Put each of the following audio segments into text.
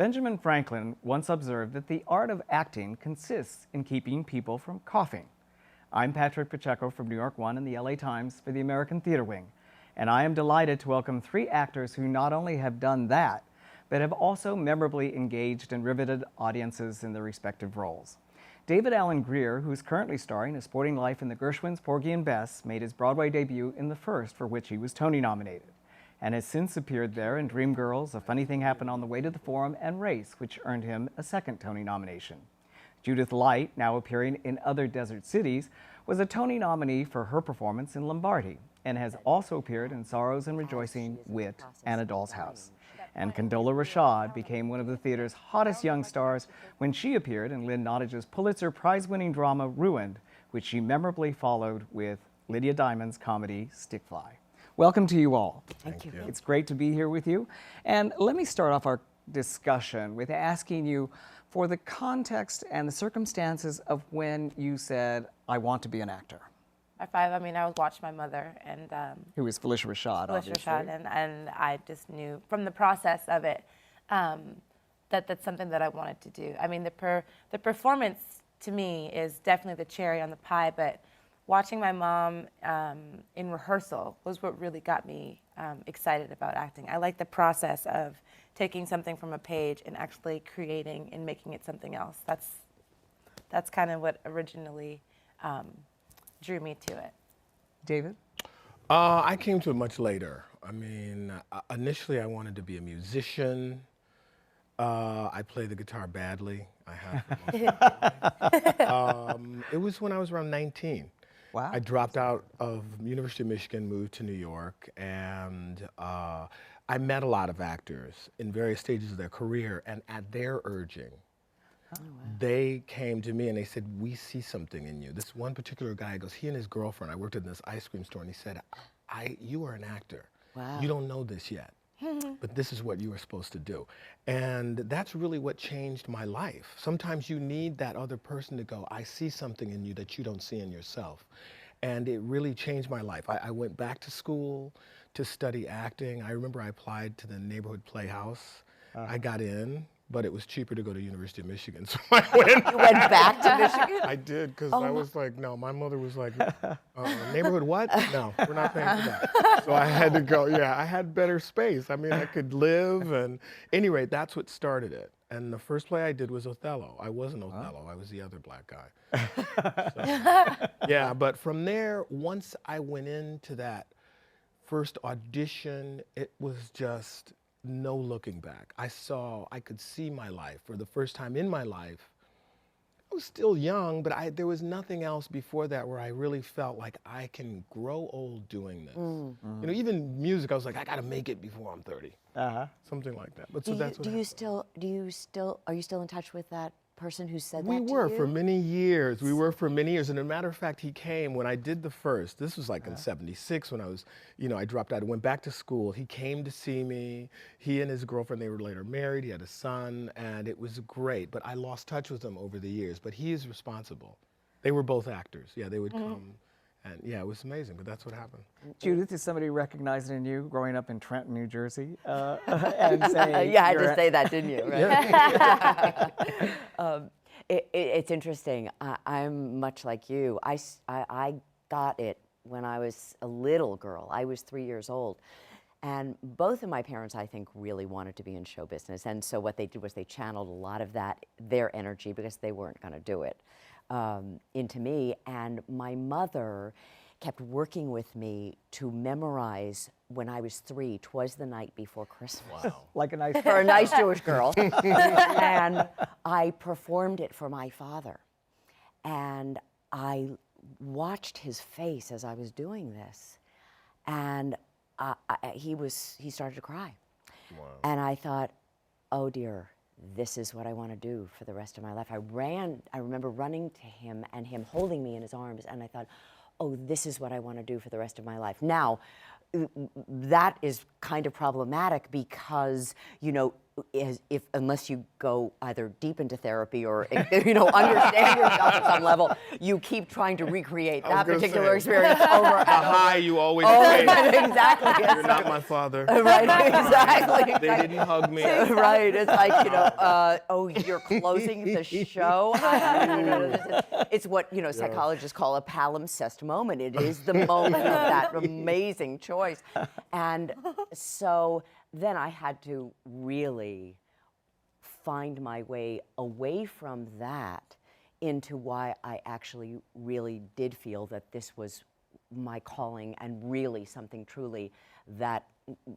Benjamin Franklin once observed that the art of acting consists in keeping people from coughing. I'm Patrick Pacheco from New York One and the LA Times for the American Theater Wing, and I am delighted to welcome three actors who not only have done that, but have also memorably engaged and riveted audiences in their respective roles. David Alan Grier, who's currently starring A Sporting Life in the Gershwins, Porgy and Bess, made his Broadway debut in The First, for which he was Tony nominated, and has since appeared there in Dreamgirls, A Funny Thing Happened on the Way to the Forum, and Race, which earned him a second Tony nomination. Judith Light, now appearing in Other Desert Cities, was a Tony nominee for her performance in Lombardi, and has also appeared in Sorrows and Rejoicing, Wit, and A Doll's House. And Condola Rashad became one of the theater's hottest young stars when she appeared in Lynn Nottage's Pulitzer Prize-winning drama Ruined, which she memorably followed with Lydia Diamond's comedy Stickfly. Welcome to you all. Thank you. It's great to be here with you. And let me start off our discussion with asking you for the context and the circumstances of when you said, I want to be an actor. At 5, I was watching my mother, and who is Felicia Rashad, Felicia obviously. Rashad, and I just knew from the process of it that that's something that I wanted to do. I mean, the performance to me is definitely the cherry on the pie, but watching my mom in rehearsal was what really got me excited about acting. I like the process of taking something from a page and actually creating and making it something else. That's kind of what originally drew me to it. David? I came to it much later. I mean, initially I wanted to be a musician. I play the guitar badly. I have for most of my life. It was when I was around 19. Wow. I dropped out of University of Michigan, moved to New York, and I met a lot of actors in various stages of their career, and at their urging, they came to me and they said, we see something in you. This one particular guy goes, he and his girlfriend, I worked in this ice cream store, and he said, you are an actor. Wow. You don't know this yet, but this is what you are supposed to do. And that's really what changed my life. Sometimes you need that other person to go, I see something in you that you don't see in yourself. And it really changed my life. I went back to school to study acting. I remember I applied to the neighborhood playhouse. I got in, but it was cheaper to go to University of Michigan, so I went. You went back to Michigan? I did, because I was like, no, my mother was like, neighborhood what? No, we're not paying for that. So I had to go, I had better space. I mean, I could live, and anyway, that's what started it. And the first play I did was Othello. I wasn't Othello, I was the other black guy. So, yeah, but from there, once I went into that first audition, it was just no looking back. I could see my life for the first time in my life. I was still young, but there was nothing else before that where I really felt like I can grow old doing this. You know, even music, I was like, I gotta make it before I'm 30. Something like that. But so that's what are you still in touch with that person who said we that to were you? for many years. We were for many years. And as a matter of fact, he came when I did The First. This was like in '76 when I was, I dropped out. I went back to school. He came to see me. He and his girlfriend, they were later married. He had a son, and it was great. But I lost touch with him over the years. But he is responsible. They were both actors. Yeah, they would come. And yeah, it was amazing, but that's what happened. Judith, is somebody recognizing in you growing up in Trenton, New Jersey? And saying, You had to say that, didn't you? Right? It's interesting. I'm much like you. I got it when I was a little girl. I was 3 years old. And both of my parents, I think, really wanted to be in show business. And so what they did was they channeled a lot of their energy, because they weren't going to do it, into me. And my mother kept working with me to memorize when I was 3, 'Twas the Night Before Christmas. Wow. Like a nice For a nice Jewish girl. And I performed it for my father. And I watched his face as I was doing this. And he started to cry. Wow. And I thought, oh dear, this is what I want to do for the rest of my life. I remember running to him and him holding me in his arms, and I thought, oh, this is what I want to do for the rest of my life. Now, that is kind of problematic because, is, if unless you go either deep into therapy or understand yourself at some level, you keep trying to recreate that particular experience over The high you always over. take. Exactly. You're not my father. Right, exactly. They didn't hug me. Right, it's like, oh, you're closing the show. It's what psychologists call a palimpsest moment. It is the moment of that amazing choice. And so then I had to really find my way away from that into why I actually really did feel that this was my calling and really something truly that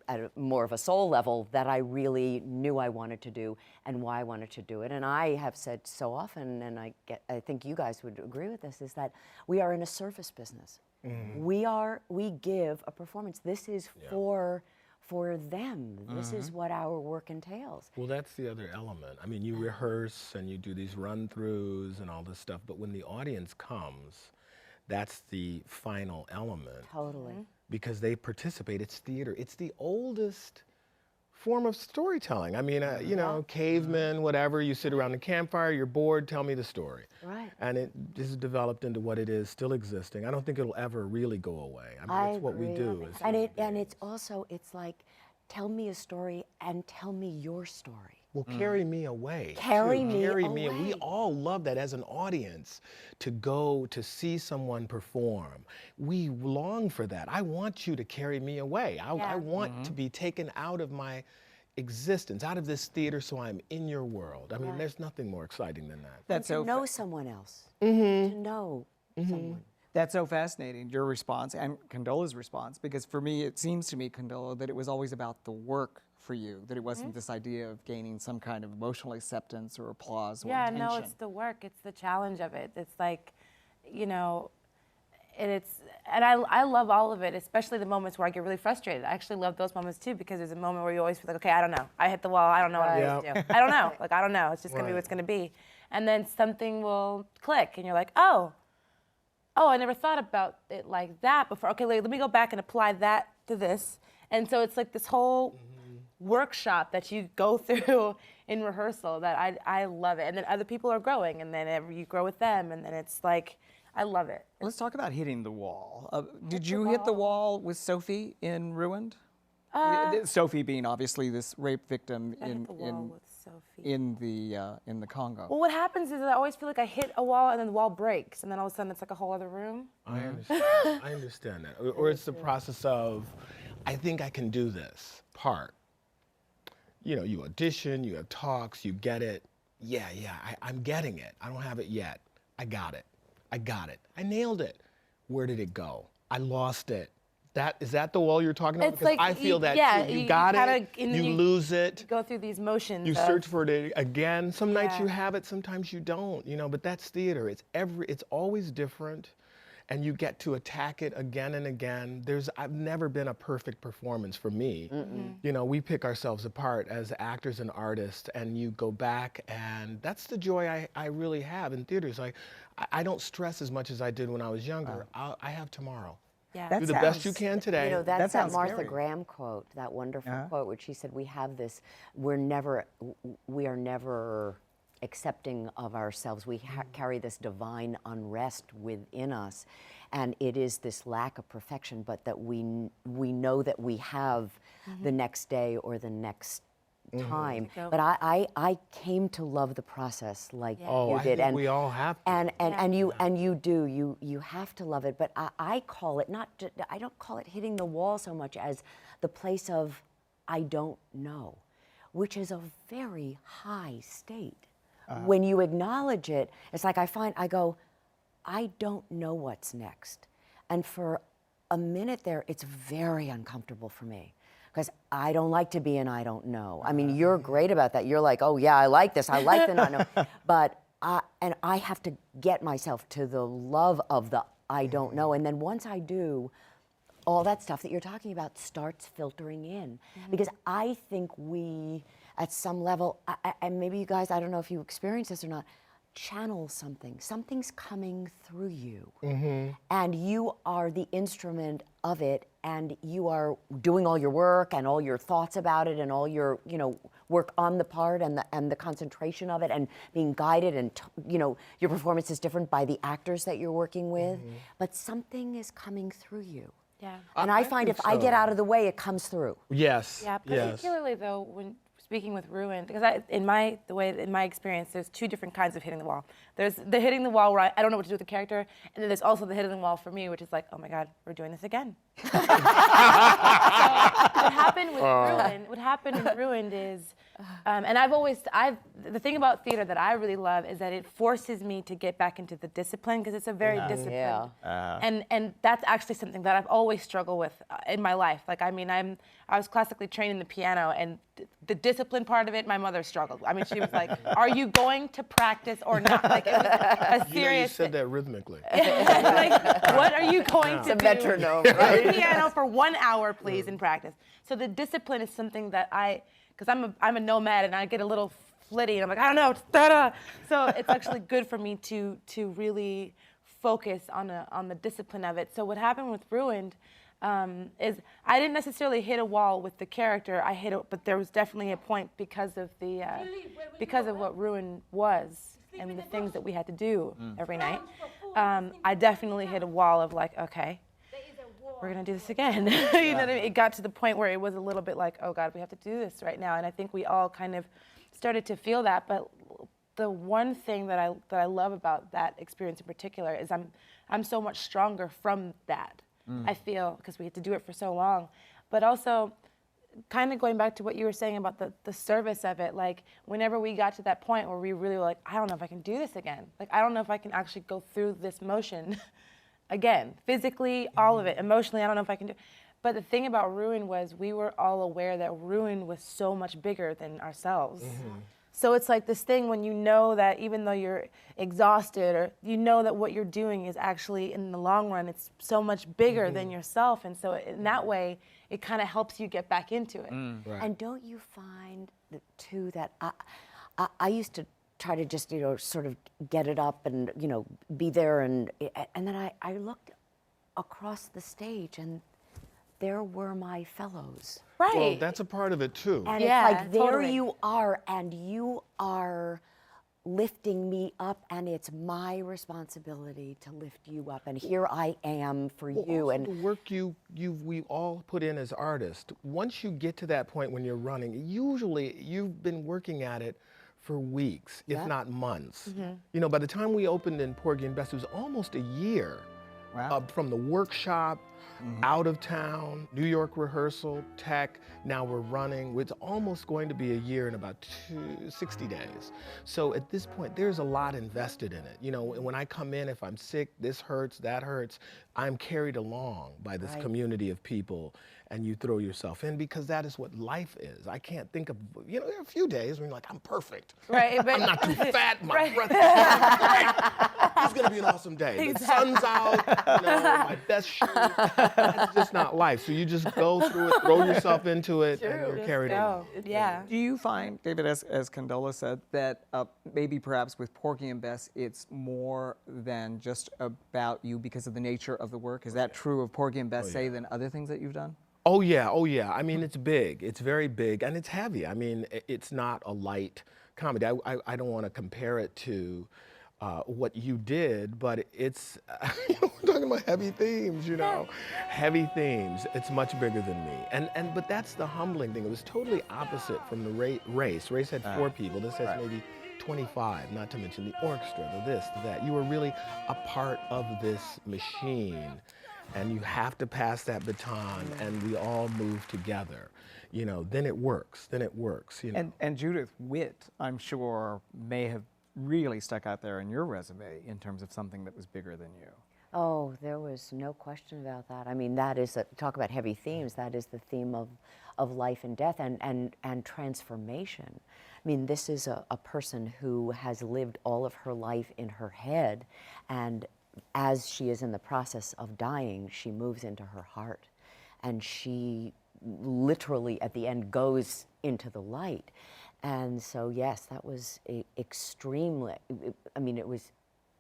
at more of a soul level that I really knew I wanted to do and why I wanted to do it. And I have said so often, and I think you guys would agree with this, is that we are in a service business. We give a performance. This is for them. This is what our work entails. Well, that's the other element. I mean, you rehearse and you do these run-throughs and all this stuff, but when the audience comes, that's the final element. Totally. Because they participate. It's theater. It's the oldest form of storytelling. I mean, cavemen, whatever, you sit around the campfire, you're bored, tell me the story. Right. And it just developed into what it is, still existing. I don't think it'll ever really go away. I mean, it's what we do. And it's also, it's like, tell me a story and tell me your story. Well, carry me away. Carry me Carry away. me. We all love that as an audience, to go to see someone perform. We long for that. I want you to carry me away. I want to be taken out of my existence, out of this theater, so I'm in your world. I mean, there's nothing more exciting than that. That's to so know someone else. To know someone. That's so fascinating, your response and Condola's response, because for me, it seems to me, Condola, that it was always about the work for you, that it wasn't this idea of gaining some kind of emotional acceptance or applause or attention. No, it's the work, it's the challenge of it. It's like, and I love all of it, especially the moments where I get really frustrated. I actually love those moments too, because there's a moment where you always feel like, okay, I don't know. I hit the wall, I don't know what I'm supposed to do. I don't know, I don't know. It's just gonna be what it's gonna be. And then something will click and you're like, oh, I never thought about it like that before. Okay, let me go back and apply that to this. And so it's like this whole workshop that you go through in rehearsal that I love it. And then other people are growing, and then you grow with them, and then it's like, I love it. Let's talk about hitting the wall. Did you hit the wall with Sophie in Ruined? Sophie being obviously this rape victim in the Congo. Well, what happens is I always feel like I hit a wall and then the wall breaks, and then all of a sudden it's like a whole other room. I understand. I understand that. Or it's the process of, I think I can do this part. You audition, you have talks, you get it. I'm getting it. I don't have it yet. I got it. I nailed it. Where did it go? I lost it. Is that the wall you're talking about? It's because like, I feel that too. You got it, you lose it. Go through these motions. You search for it again. Some nights you have it, sometimes you don't. But that's theater. It's always different, and you get to attack it again and again. I've never been a perfect performance for me. We pick ourselves apart as actors and artists, and you go back, and that's the joy I really have in theaters. Like, I don't stress as much as I did when I was younger. I have tomorrow. Yeah. Do the best you can today. That's that sounds Martha scary. Graham quote, that wonderful quote, which she said, we are never accepting of ourselves. We carry this divine unrest within us, and it is this lack of perfection, but that we know that we have the next day or the next time. But I came to love the process like you did, and we all have to. And you do. You have to love it. But I call it I don't call it hitting the wall so much as the place of I don't know, which is a very high state. When you acknowledge it, it's like I go, I don't know what's next. And for a minute there, it's very uncomfortable for me, because I don't like to be an I don't know. I mean, you're great about that. You're like, oh yeah, I like this. I like the not know. But I have to get myself to the love of the I don't know. And then once I do, all that stuff that you're talking about starts filtering in. Because I think we, at some level, and maybe you guys, I don't know if you experience this or not, channel something. Something's coming through you. And you are the instrument of it, and you are doing all your work and all your thoughts about it and all your, work on the part and the concentration of it and being guided, and your performance is different by the actors that you're working with, but something is coming through you. Yeah. And I find if I get out of the way, it comes through. Yes. Yeah, Yes. particularly though when speaking with Ruined, because in my experience, there's two different kinds of hitting the wall. There's the hitting the wall where I don't know what to do with the character, and then there's also the hitting the wall for me, which is like, oh my God, we're doing this again. So what happened in Ruined is, and the thing about theater that I really love is that it forces me to get back into the discipline, because it's a very disciplined, and that's actually something that I've always struggled with in my life. Like, I mean, I was classically trained in the piano, and the discipline part of it, my mother struggled. I mean, she was like, are you going to practice or not? Like, it was a serious. You said that rhythmically. Like, what are you going to do? It's a metronome, Play right? the piano for 1 hour, please, in practice. So the discipline is something that because I'm a nomad and I get a little flitty and I'm like, I don't know, da-da. So it's actually good for me to really focus on the discipline of it. So what happened with Ruined is I didn't necessarily hit a wall with the character. But there was definitely a point because of what Ruined was and the things that we had to do every night. I definitely hit a wall of like, okay, we're gonna do this again. You know what I mean? It got to the point where it was a little bit like, oh God, we have to do this right now. And I think we all kind of started to feel that. But the one thing that I love about that experience in particular is I'm so much stronger from that. I feel, because we had to do it for so long. But also, kind of going back to what you were saying about the service of it, like whenever we got to that point where we really were like, I don't know if I can do this again. Like, I don't know if I can actually go through this motion again, physically, all of it, emotionally, I don't know if I can do. But the thing about Ruin was we were all aware that Ruin was so much bigger than ourselves. So it's like this thing when you know that even though you're exhausted, or you know that what you're doing is actually, in the long run, it's so much bigger than yourself. And so in that way, it kind of helps you get back into it. Right. And don't you find, too, that I used to try to just, sort of get it up and, be there. And then I looked across the stage and there were my fellows. Right. Well, that's a part of it too. And Yeah, it's like, there totally. you are, and you are lifting me up, and it's my responsibility to lift you up. And here I am for you. Also And the work we all put in as artists, once you get to that point when you're running, usually you've been working at it for weeks, if not months. By the time we opened in Porgy and Bess, it was almost a year. Wow. From the workshop, out of town, New York rehearsal, tech, now we're running. It's almost going to be a year in about 60 days. So at this point, there's a lot invested in it. When I come in, if I'm sick, this hurts, that hurts, I'm carried along by this community of people, and you throw yourself in, because that is what life is. I can't think of, there are a few days when you're like, I'm perfect. Right, but I'm not too fat, my breath is great. It's gonna be an awesome day. The sun's out, my best shoes. That's just not life. So you just go through it, throw yourself into it, and you're carried along. Yeah. Do you find, David, as Condola said, that maybe perhaps with Porgy and Bess, it's more than just about you because of the nature of the work? Is that true of Porgy and Bess, say, than other things that you've done? Oh yeah. I mean, it's big. It's very big, and it's heavy. I mean, it's not a light comedy. I don't want to compare it to what you did, but it's, we're talking about heavy themes, heavy themes. It's much bigger than me. But that's the humbling thing. It was totally opposite from the Race. Race had 4 people. This has maybe 25, not to mention the orchestra, the this, the that. You were really a part of this machine, and you have to pass that baton, and we all move together. Then it works. And Judith, wit, I'm sure, may have really stuck out there in your resume in terms of something that was bigger than you. oh, there was no question about that. I mean, that is, talk about heavy themes, that is the theme of life and death and transformation. I mean, this is a person who has lived all of her life in her head, and as she is in the process of dying, she moves into her heart, and she literally at the end goes into the light. And so, yes, that was extremely, I mean, it was,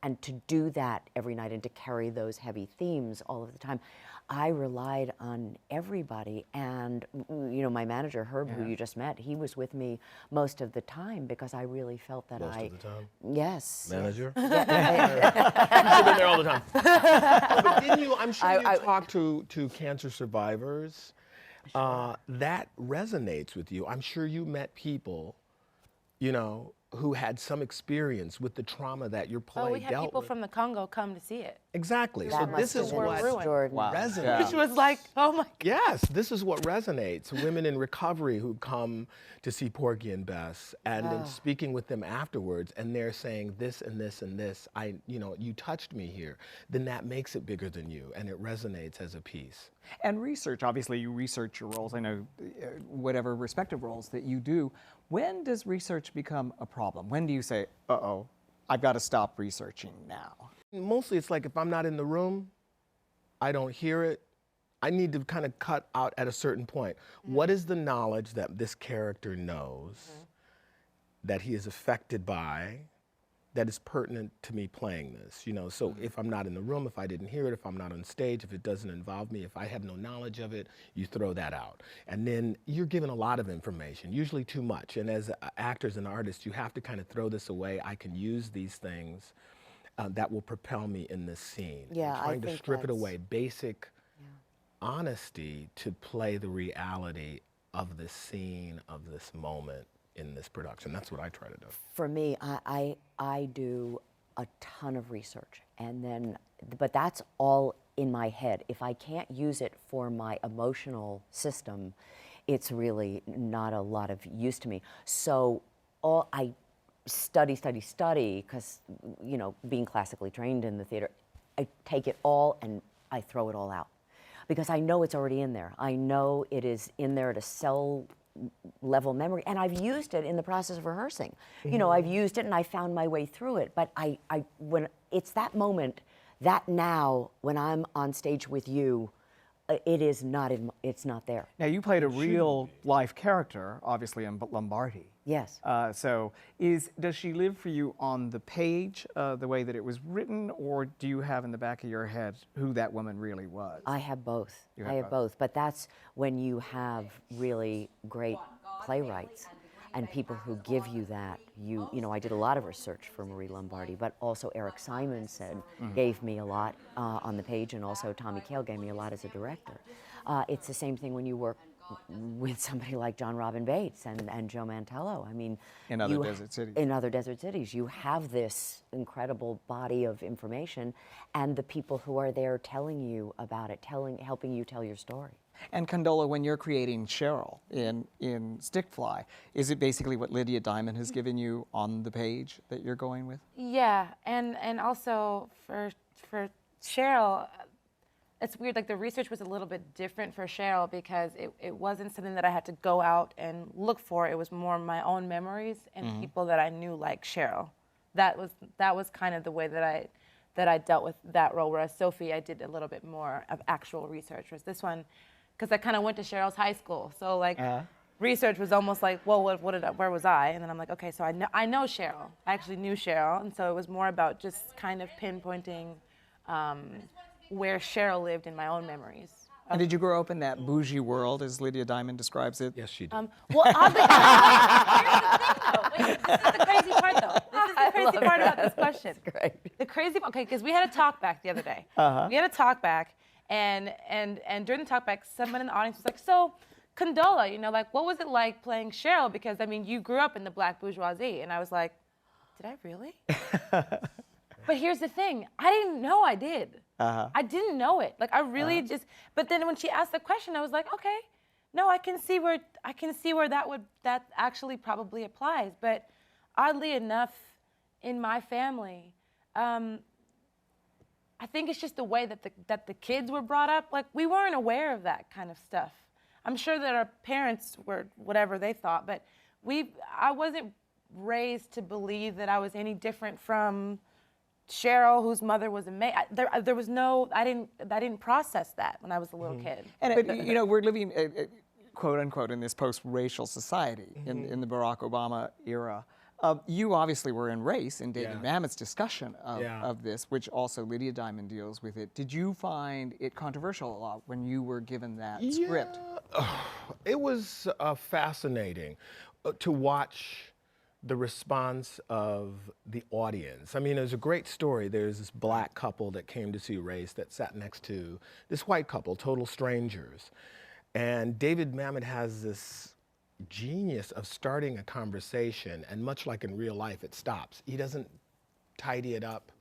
and to do that every night and to carry those heavy themes all of the time, I relied on everybody. And, you know, my manager, Herb, who you just met, he was with me most of the time because I really felt that Most of the time? Yes. Manager? You've been there all the time. But didn't you, I'm sure you talked to cancer survivors. That resonates with you. I'm sure you met people, you know, who had some experience with the trauma that your play we had dealt people with. from the Congo come to see it. Exactly. That So must this have is been what Jordan. resonates. Which was like, oh my God. Yes, this is what resonates. Women in recovery who come to see Porgy and Bess, and in speaking with them afterwards, and they're saying this and this and this. You know, you touched me here. Then that makes it bigger than you, and it resonates as a piece. And research, obviously you research your roles. I know whatever respective roles that you do. When does research become a problem? When do you say, uh-oh, I've got to stop researching now? Mostly it's like if I'm not in the room, I don't hear it. I need to kind of cut out at a certain point. What is the knowledge that this character knows that he is affected by that is pertinent to me playing this? You know, so if I'm not in the room, if I didn't hear it, if I'm not on stage, if it doesn't involve me, if I have no knowledge of it, you throw that out. And then you're given a lot of information, usually too much. And as actors and artists, you have to kind of throw this away. I can use these things that will propel me in this scene. Yeah, I'm trying to think strip it that's- away. Basic honesty to play the reality of this scene, of this moment in this production. That's what I try to do. For me, I do a ton of research, and then, but that's all in my head. If I can't use it for my emotional system, it's really not a lot of use to me. So I study, because, you know, being classically trained in the theater, I take it all and I throw it all out. Because I know it's already in there. I know it is in there at a cell level memory, and I've used it in the process of rehearsing. You know, I've used it and I found my way through it, but when it's that moment, that now, when I'm on stage with you, it is not it's not there. Now you played a real life character, obviously in Lombardi. Yes. So does she live for you on the page, the way that it was written, or do you have in the back of your head who that woman really was? I have both. You I have both. But that's when you have really great playwrights and people who give you that. You know, I did a lot of research for Marie Lombardi, but also Eric Simonson gave me a lot on the page, and also Tommy Kail gave me a lot as a director. It's the same thing when you work with somebody like John Robin Bates and Joe Mantello. I mean, In other desert cities. In other desert cities, you have this incredible body of information, and the people who are there telling you about it, helping you tell your story. And Condola, when you're creating Cheryl in Stickfly, is it basically what Lydia Diamond has given you on the page that you're going with? Yeah, and also for Cheryl, it's weird, like the research was a little bit different for Cheryl because it wasn't something that I had to go out and look for. It was more my own memories and people that I knew like Cheryl. That was kind of the way that I dealt with that role, whereas Sophie, I did a little bit more of actual research. Whereas this one, because I kind of went to Cheryl's high school, so like research was almost like, well, where was I? And then I'm like, okay, so I know Cheryl. I actually knew Cheryl, and so it was more about just kind of pinpointing where Cheryl lived in my own memories. And did you grow up in that bougie world, as Lydia Diamond describes it? Yes, she did. Well, oddly, here's the thing, though. Wait, this is the crazy part, though. This is the crazy part about this question. That's great. The crazy, okay, because we had a talk back the other day. We had a talk back, and during the talk back, someone in the audience was like, so, Condola, you know, like, what was it like playing Cheryl? Because, I mean, you grew up in the black bourgeoisie. And I was like, did I really? But here's the thing. I didn't know I did. I didn't know it. Like, I really just, but then when she asked the question, I was like, okay, no, I can see where that actually probably applies. But oddly enough, in my family, I think it's just the way that the kids were brought up. Like, we weren't aware of that kind of stuff. I'm sure that our parents were whatever they thought, but I wasn't raised to believe that I was any different from Cheryl, whose mother was a maid. There was no, I didn't process that when I was a little kid. And you know, we're living quote unquote, in this post-racial society, in the Barack Obama era. You obviously were in Race in David Mamet's discussion of this, which also Lydia Diamond deals with it. Did you find it controversial a lot when you were given that script? It was fascinating to watch the response of the audience. I mean, there's a great story. There's this black couple that came to see Race that sat next to this white couple, total strangers. And David Mamet has this genius of starting a conversation, and much like in real life, it stops. He doesn't tidy it up.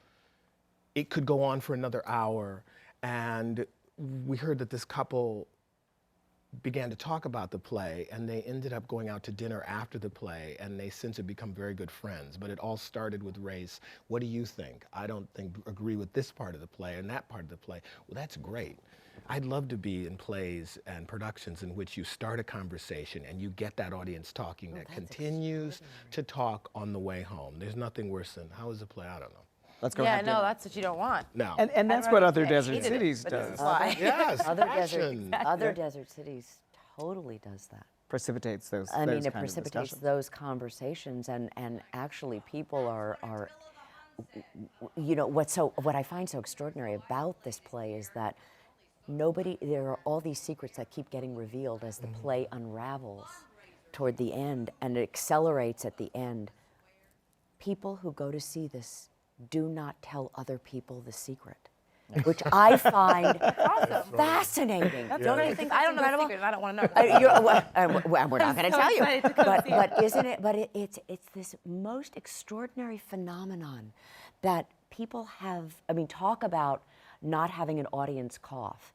It could go on for another hour, and we heard that this couple began to talk about the play, and they ended up going out to dinner after the play, and they since have become very good friends. But it all started with Race. What do you think? I don't agree with this part of the play and that part of the play. Well, that's great. I'd love to be in plays and productions in which you start a conversation and you get that audience talking that continues to talk on the way home. There's nothing worse than, how was the play? I don't know. Let's go Yeah, have no, dinner. that's what you don't want. No. And that's what other desert cities does. Why? Yes, Other passion. other desert cities totally does that. Precipitates those. I mean, those it kind of precipitates discussions. those conversations, and actually people are, you know, what I find so extraordinary about this play is that there are all these secrets that keep getting revealed as the play unravels toward the end, and it accelerates at the end. People who go to see this do not tell other people the secret, which I find fascinating. Don't you think? I don't know the incredible? secret, and I don't want to know. We're not going to so tell you. excited to come see it. But isn't it? But it's this most extraordinary phenomenon that people have. I mean, talk about not having an audience cough.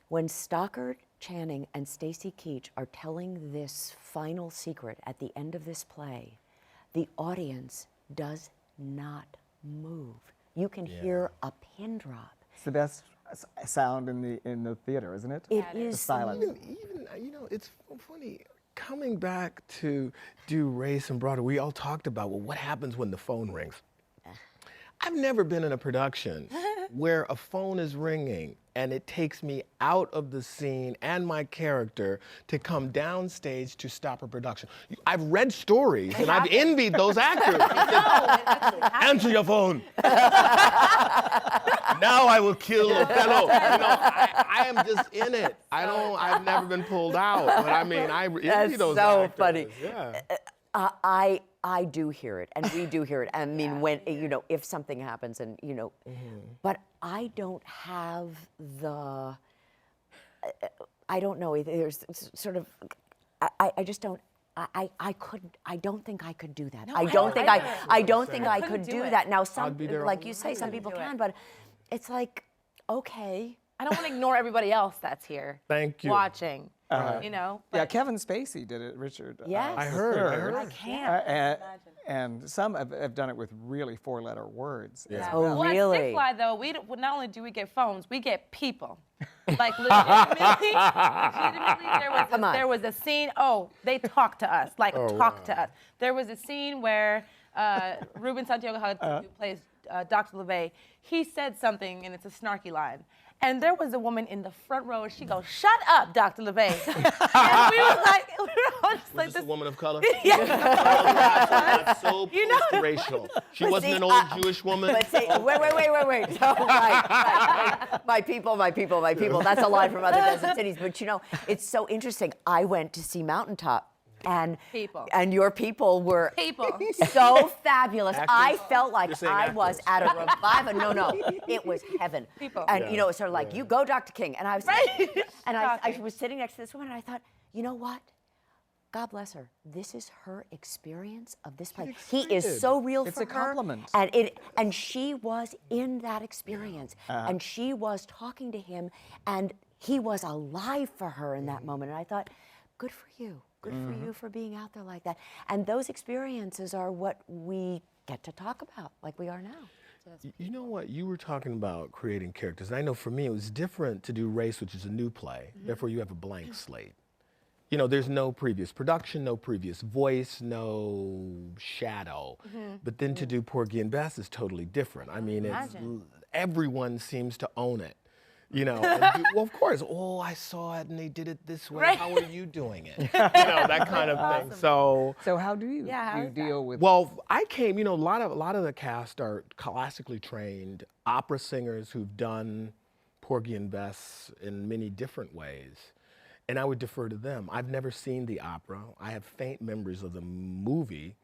When Stockard Channing and Stacy Keach are telling this final secret at the end of this play, the audience does not move. You can hear a pin drop. It's the best sound in the theater, isn't it? It The is silence. Even, you know, it's funny, coming back to do Race and Broadway, we all talked about, well, what happens when the phone rings? I've never been in a production where a phone is ringing and it takes me out of the scene and my character to come downstage to stop a production. I've read stories and I've envied those actors. Answer your phone. Now I will kill Othello. You know, I am just in it. I've never been pulled out, but I mean, I envy That's those so actors. funny. Yeah. I do hear it, and we do hear it. I mean, when, you know, if something happens, and, you know, but I don't have the, I don't know, there's sort of, I just don't, I don't think I could do that. No, I don't think either. I don't think I I couldn't could do do it. that. Now, some, be there like all you the say, some time. people Couldn't do can, it. but it's like, okay. I don't want to ignore everybody else that's here. Thank you. Watching. You know. Yeah, but- Kevin Spacey did it, Richard. Yes. I heard. I can't. And some have done it with really four-letter words. Yeah. as Oh, well. Well, really? at Stick Fly, though, not only do we get phones, we get people. Like, legitimately, Come on. there was a scene, they talked to us, like, talked to us. There was a scene where Ruben Santiago, who plays Dr. LeVay, he said something, and it's a snarky line. And there was a woman in the front row, and she goes, "Shut up, Dr. LeVay." And we were all just like Was this this. a woman of color? Yeah. That's so You know? post-racial. She But wasn't see, an old Jewish woman. But say, wait. So, right. My people. That's a line from other desert cities. But you know, it's so interesting. I went to see Mountaintop, and People. and your people were People. so fabulous. Actors? I felt like You're saying I was at actors. a revival. No, it was heaven. People. And Yeah. you know, it's sort of like, you go, Dr. King, and I was, Right. and I Shocking. was sitting next to this woman, and I thought, you know what? God bless her. This is her experience of this play. He is excited. so real It's for a her. compliment. And she was in that experience, and she was talking to him, and he was alive for her in that moment. And I thought, good for you. Good for you for being out there like that. And those experiences are what we get to talk about, like we are now. You know what? You were talking about creating characters. And I know for me, it was different to do Race, which is a new play. Therefore, you have a blank slate. You know, there's no previous production, no previous voice, no shadow. But then to do Porgy and Bess is totally different. I mean, Imagine. everyone seems to own it. you know, and well, of course, oh, I saw it and they did it this way. Right. How are you doing it? You know, that kind of thing. So how do you, Yeah, how you is that? deal with? well, I came, you know, a lot of the cast are classically trained opera singers who've done Porgy and Bess in many different ways. And I would defer to them. I've never seen the opera. I have faint memories of the movie.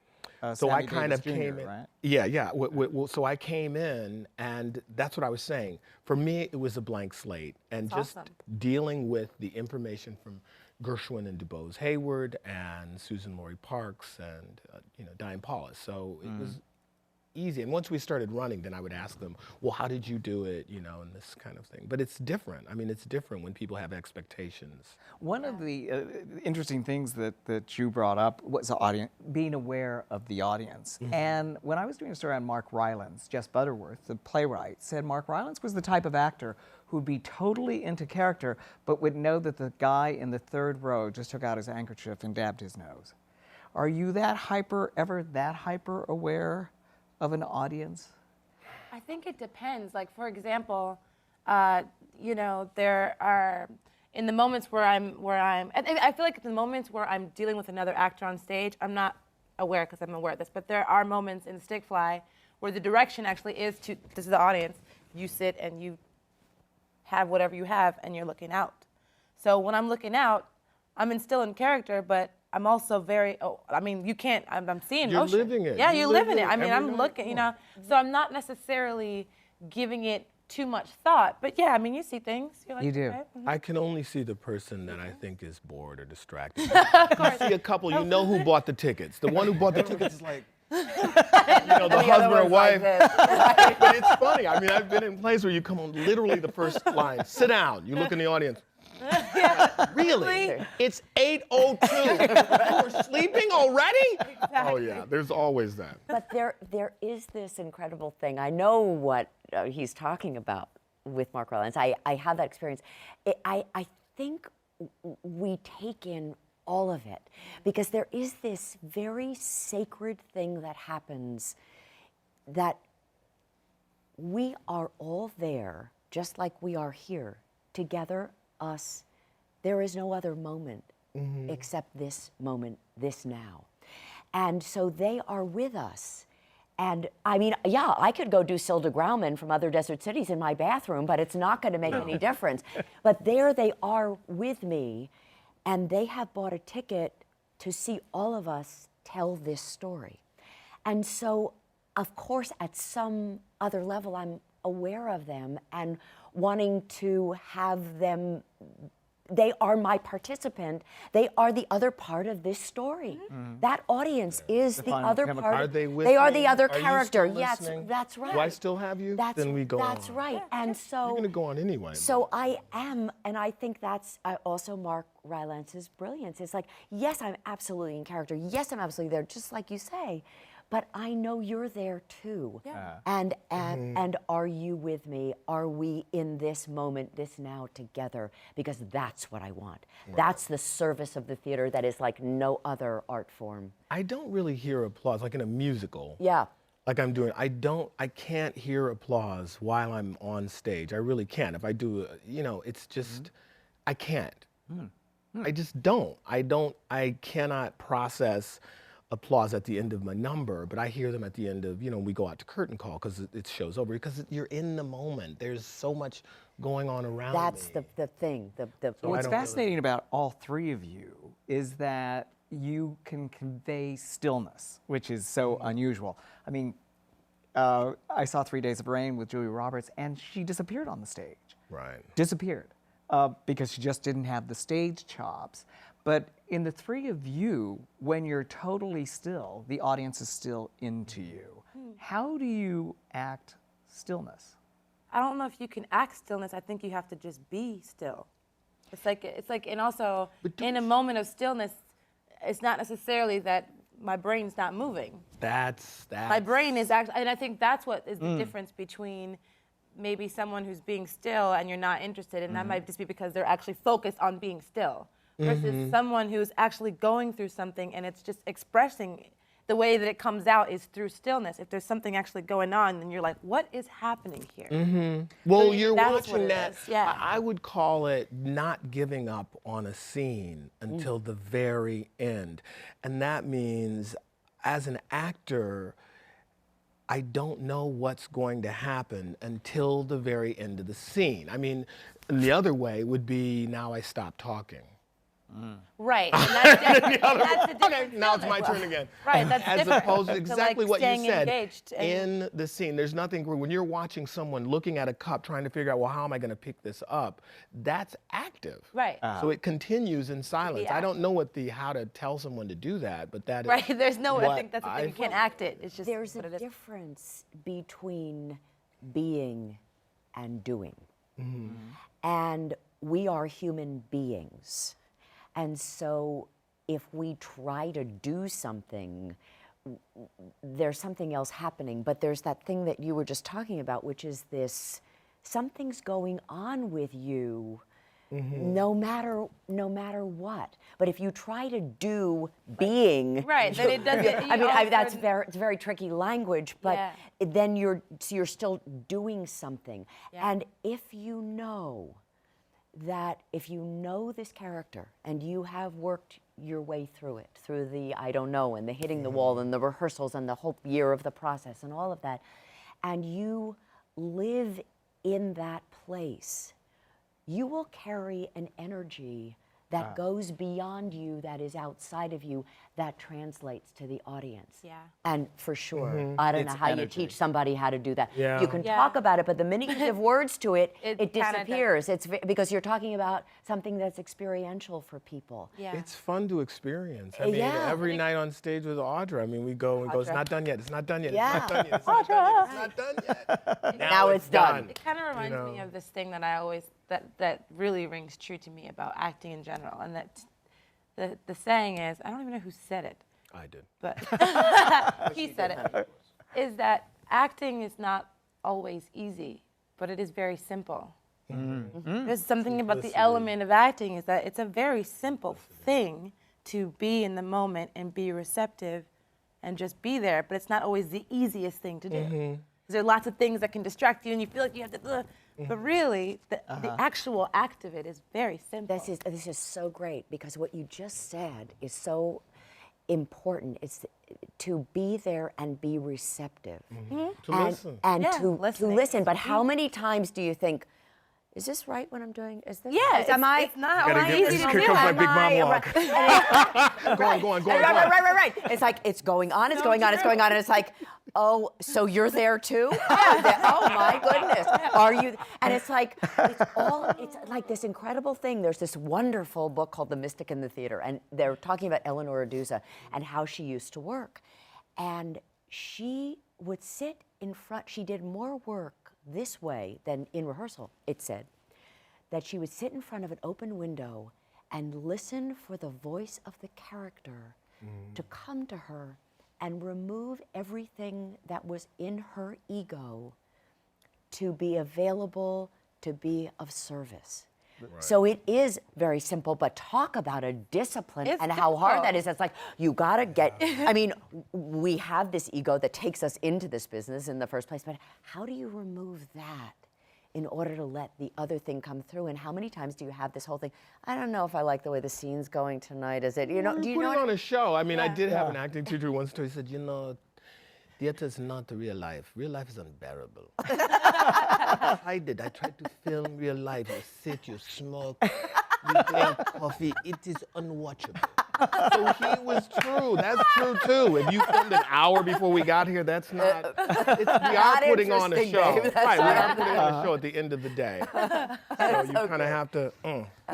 So I Sammy kind Davis of Jr., came in. right? Yeah. Well, so I came in, and that's what I was saying. For me, it was a blank slate, and That's just awesome. dealing with the information from Gershwin and DuBose Hayward and Susan Laurie Parks and you know, Diane Paulus. So it was easy. And once we started running, then I would ask them, well, how did you do it? You know, and this kind of thing. But it's different. I mean, it's different when people have expectations. One of the interesting things that you brought up was being aware of the audience. And when I was doing a story on Mark Rylance, Jess Butterworth, the playwright, said Mark Rylance was the type of actor who'd be totally into character, but would know that the guy in the third row just took out his handkerchief and dabbed his nose. Are you ever that hyper aware of an audience? I think it depends. Like, for example, you know, there are in the moments where I feel like the moments where I'm dealing with another actor on stage, I'm not aware because I'm aware of this, but there are moments in Stick Fly where the direction actually is to, this is the audience, you sit and you have whatever you have and you're looking out. So when I'm looking out, I'm still in character, but I'm also very, I mean, you can't, I'm seeing You're motion. living it. Yeah, You you're live living it it. I mean, every I'm night. looking, you know, so I'm not necessarily giving it too much thought. But yeah, I mean, you see things. You're like, You do. okay, I can only see the person that I think is bored or distracted. You see a couple, you know who bought the tickets. The one who bought the tickets is like, you know, the husband or wife. But it's funny. I mean, I've been in plays where you come on literally the first line, sit down. You look in the audience. Really? It's 8:02. You're sleeping already? Oh yeah, there's always that. But there is this incredible thing. I know what he's talking about with Mark Rylance. I have that experience. I think we take in all of it because there is this very sacred thing that happens that we are all there, just like we are here, together, us. There is no other moment except this moment, this now. And so they are with us. And I mean, yeah, I could go do Silda Grauman from Other Desert Cities in my bathroom, but it's not going to make any difference. But there they are with me, and they have bought a ticket to see all of us tell this story. And so, of course, at some other level, I'm aware of them and wanting to have them, they are my participant. They are the other part of this story. That audience is the final other chemical. part. Are they with They are me? the other Are you character. still Yes, listening? that's right. Do I still have you? Then we go That's on. right. And so You're going to go on anyway. so I am, and I think that's also Mark Rylance's brilliance. It's like, yes, I'm absolutely in character. Yes, I'm absolutely there, just like you say. But I know you're there too. Yeah. And are you with me? Are we in this moment, this now together? Because that's what I want. Right. That's the service of the theater that is like no other art form. I don't really hear applause, like in a musical. Yeah. Like I'm doing, I can't hear applause while I'm on stage. I really can't. If I do, you know, it's just, I can't. I just don't. I cannot process applause at the end of my number, but I hear them at the end of, you know, we go out to curtain call because it show's over, because you're in the moment. There's so much going on around That's me. the thing. What's don't fascinating about all three of you is that you can convey stillness, which is so unusual. I mean, I saw 3 Days of Rain with Julia Roberts, and she disappeared on the stage. Right. Disappeared because she just didn't have the stage chops. But in the three of you, when you're totally still, the audience is still into you. How do you act stillness? I don't know if you can act stillness. I think you have to just be still. It's like, and also in a moment of stillness, it's not necessarily that my brain's not moving. That's My brain is actually, and I think that's what is the difference between maybe someone who's being still and you're not interested, and that might just be because they're actually focused on being still, versus someone who's actually going through something and it's just expressing the way that it comes out is through stillness. If there's something actually going on, then you're like, what is happening here? Well, you're that's what watching it that. is, yeah. I would call it not giving up on a scene until the very end. And that means, as an actor, I don't know what's going to happen until the very end of the scene. I mean, the other way would be, now I stop talking. Right. And that's different. That's a different Okay, now it's my stillness. turn again. Right, that's As different. opposed to To, exactly like, what you staying said. engaged and- In the scene, there's nothing, when you're watching someone looking at a cup trying to figure out, well, how am I going to pick this up? That's active. Right. So it continues in silence. Yeah. I don't know how to tell someone to do that, but that is Right, there's no, I what think that's the thing, you I've- can't act it. It's just There's a what it is. difference between being and doing. And we are human beings. And so if we try to do something, there's something else happening. But there's that thing that you were just talking about, which is this, something's going on with you no matter what. But if you try to do being, Right, then it doesn't. I mean, that's very. it's very tricky language, but Yeah. then you're still doing something. Yeah. And if you know this character and you have worked your way through it, through the I don't know and the hitting the wall and the rehearsals and the whole year of the process and all of that, and you live in that place, you will carry an energy that goes beyond you, that is outside of you, that translates to the audience. Yeah. And for sure, I don't know It's how energy. you teach somebody how to do that. Yeah. You can Yeah. talk about it, but the minute you give words to it, It it kinda disappears. It's because you're talking about something that's experiential for people. Yeah. It's fun to experience. I mean, Yeah. every night on stage with Audra, I mean, we go and go, it's not done yet, it's not done yet, Yeah. it's not done yet, it's not done yet, it's not done yet. Now it's done. It kind of reminds me of this thing that I always, that really rings true to me about acting in general. And that the saying is, I don't even know who said it, I did. but he said it, is that acting is not always easy, but it is very simple. There's something about the element of acting is that it's a very simple thing to be in the moment and be receptive and just be there, but it's not always the easiest thing to do. 'Cause there are lots of things that can distract you and you feel like you have to, but really the actual act of it is very simple. This is so great because what you just said is so important. It's to be there and be receptive. To listen. And Yeah, to listening. listen. But how many times do you think, is this right what I'm doing? Is this Yeah, right? it's, Am I? it's not Gotta always get- easy to here do. comes my Am big I- mom walk. Go on, go on, go on. Right. It's like, it's going on, it's going on, it's going on, and it's like, oh, so you're there too? Oh my goodness. Are you? And it's like like this incredible thing. There's this wonderful book called The Mystic in the Theater, and they're talking about Eleanor Aduza and how she used to work. And she would sit in front, she did more work this way than in rehearsal, it said, that she would sit in front of an open window and listen for the voice of the character to come to her and remove everything that was in her ego to be available, to be of service. So it is very simple, but talk about a discipline It's and how hard difficult. that is. It's like, you gotta get, I mean, we have this ego that takes us into this business in the first place, but how do you remove that in order to let the other thing come through? And how many times do you have this whole thing, I don't know if I like the way the scene's going tonight, is it, you know, do you Put know it what on a show. I mean, I Yeah. did have an acting teacher once who said, you know, theater is not the real life. Real life is unbearable. I tried to film real life. You sit, you smoke, you drink coffee. It is unwatchable. So he was true. That's true too. If you filmed an hour before we got here, that's not. We are Not putting on a interesting, show. Dave. That's Right, we are putting on a show at the end of the day. So you kind of have to.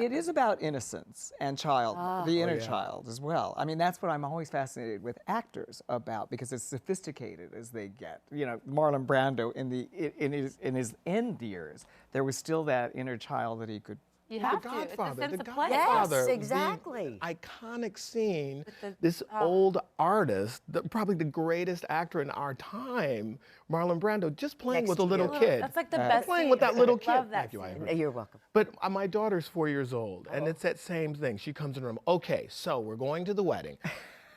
It is about innocence and the inner child as well. I mean, that's what I'm always fascinated with actors about, because as sophisticated as they get. You know, Marlon Brando in his end years, there was still that inner child that he could. You The have to. It's a Godfather, sense the of play. Godfather. Yes, the exactly. iconic scene. the- This old artist, probably the greatest actor in our time, Marlon Brando, just playing Next with a to little you. kid. That's like the best Playing scene. with that little I kid. love that Thank you, I scene. agree. You're welcome. But my daughter's 4 years old, and it's that same thing. She comes in the room. Okay, so we're going to the wedding.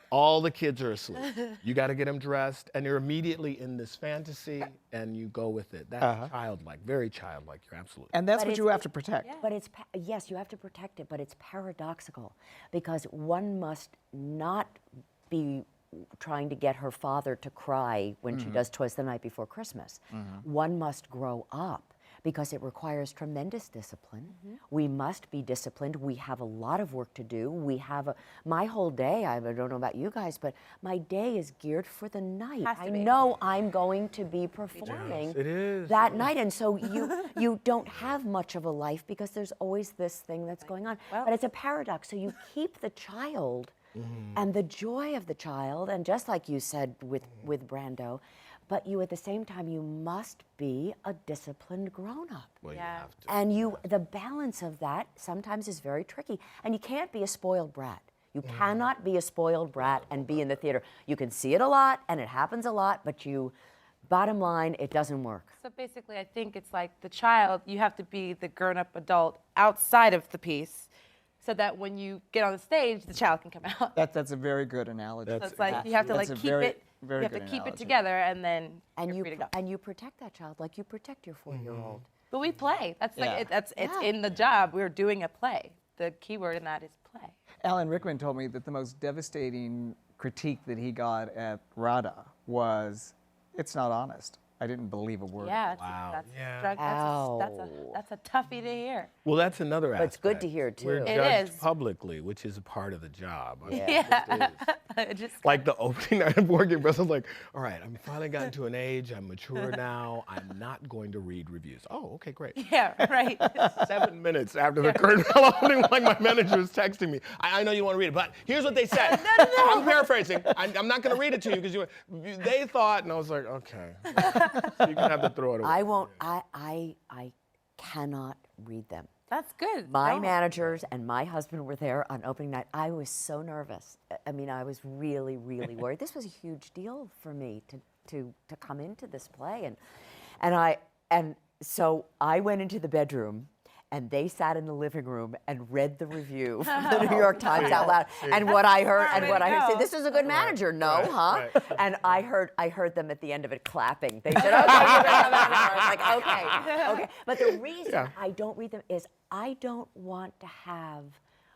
All the kids are asleep. You got to get them dressed, and you're immediately in this fantasy, and you go with it. That's childlike, very childlike. You're absolutely. And that's But what you have to protect. But it's, yes, you have to protect it, but it's paradoxical because one must not be trying to get her father to cry when she does 'Twas the Night Before Christmas. One must grow up because it requires tremendous discipline. We must be disciplined. We have a lot of work to do. We have my whole day, I don't know about you guys, but my day is geared for the night. Has to I be. know I'm going to be performing it is. that night, and so you don't have much of a life because there's always this thing that's going on. Well- But it's a paradox. So you keep the child and the joy of the child, and just like you said with Brando, but you at the same time you must be a disciplined grown-up. Well, you Yeah. have to. And the balance of that sometimes is very tricky. And you can't be a spoiled brat. You cannot be a spoiled brat and be in the theater. You can see it a lot and it happens a lot, but bottom line, it doesn't work. So basically, I think it's like the child, you have to be the grown-up adult outside of the piece so that when you get on the stage, the child can come out. That's a very good analogy. So it's like you have to That's like a keep very, it, very you have to good keep it analogy. together and then And you're free to go. you protect that child like you protect your 4-year-old. But we play. That's like Yeah. it's Yeah. in the job. We're doing a play. The key word in that is play. Alan Rickman told me that the most devastating critique that he got at RADA was, "It's not honest. I didn't believe a word." Yeah, Wow. that's Yeah. that's a toughie to hear. Well, that's another aspect. it's good to hear, We're too. It judged is. publicly, which is a part of the job. I mean, Yeah. it just is. It just Like the opening night of Working Press, I was like, all right, I'm finally gotten to an age, I'm mature now, I'm not going to read reviews. Oh, okay, great. yeah, right. 7 minutes after the curtain fell opening, like my manager was texting me. I know you want to read it, but here's what they said. No. I'm paraphrasing. I'm not going to read it to you because they thought, and I was like, okay. So you can have to throw it away. I won't, I cannot read them. That's good. My Don't. managers and my husband were there on opening night. I was so nervous. I mean, I was really, really worried. This was a huge deal for me to come into this play, and so I went into the bedroom, and they sat in the living room and read the review from the New York Times out loud. And what I heard, smart way to say, go. this is a good manager, no, huh? right. And I heard them at the end of it clapping. They said, okay, you're gonna come out now. I was like, okay. But the reason I don't read them is I don't want to have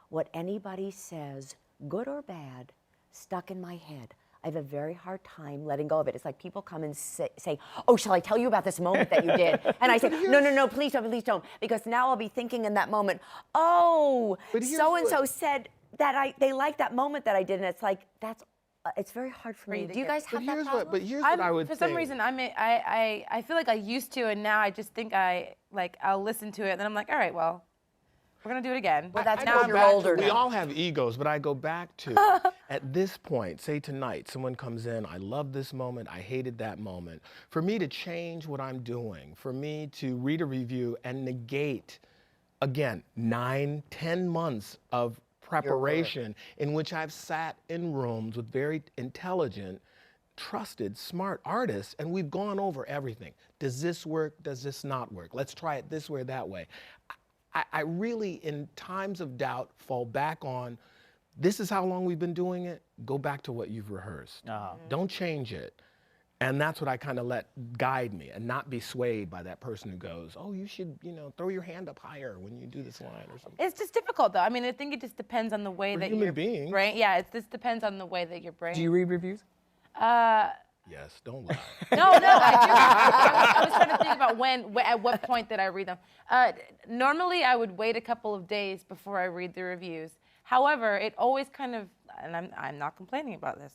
what anybody says, good or bad, stuck in my head. I have a very hard time letting go of it. It's like people come and say, oh, shall I tell you about this moment that you did? And I say, no, please don't. Because now I'll be thinking in that moment, oh, But here's so-and-so said that they liked that moment that I did. And it's like, it's very hard for me. you to Do you get- guys have that Here's problem? what I would For say. some reason, I feel like I used to, and now I just think I'll listen to it, and then I'm like, all right, well, we're gonna do it again. Well, that's I now go you're back to- older We now. all have egos, but I go back to, at this point, say tonight, someone comes in, I love this moment, I hated that moment. For me to change what I'm doing, for me to read a review and negate, again, 9, 10 months of preparation in which I've sat in rooms with very intelligent, trusted, smart artists, and we've gone over everything. Does this work? Does this not work? Let's try it this way or that way. I really, in times of doubt, fall back on, this is how long we've been doing it, go back to what you've rehearsed. Don't change it. And that's what I kind of let guide me and not be swayed by that person who goes, oh, you should, throw your hand up higher when you do this line or something. It's just difficult, though. I mean, I think it just depends on the way We're that human your beings. brain. Yeah, it just depends on the way that your brain. Do you read reviews? Yes, don't lie. No, I do. I was trying to think about at what point did I read them. Normally, I would wait a couple of days before I read the reviews. However, it always kind of, and I'm not complaining about this,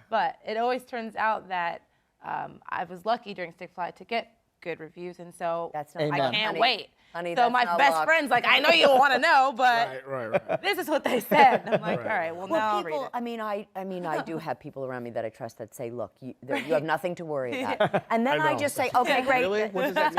but it always turns out that I was lucky during Stick Fly to get good reviews, and so That's not Amen. I luck, can't honey. wait. Honey, So that's my not best luck. friend's like, I know you want to know, but Right. this is what they said. And I'm like, Right. all right, well, Well, now I'll people, read it. I mean, I do have people around me that I trust that say, look, you have nothing to worry about. And then I know. just say, okay, great. Really? What does that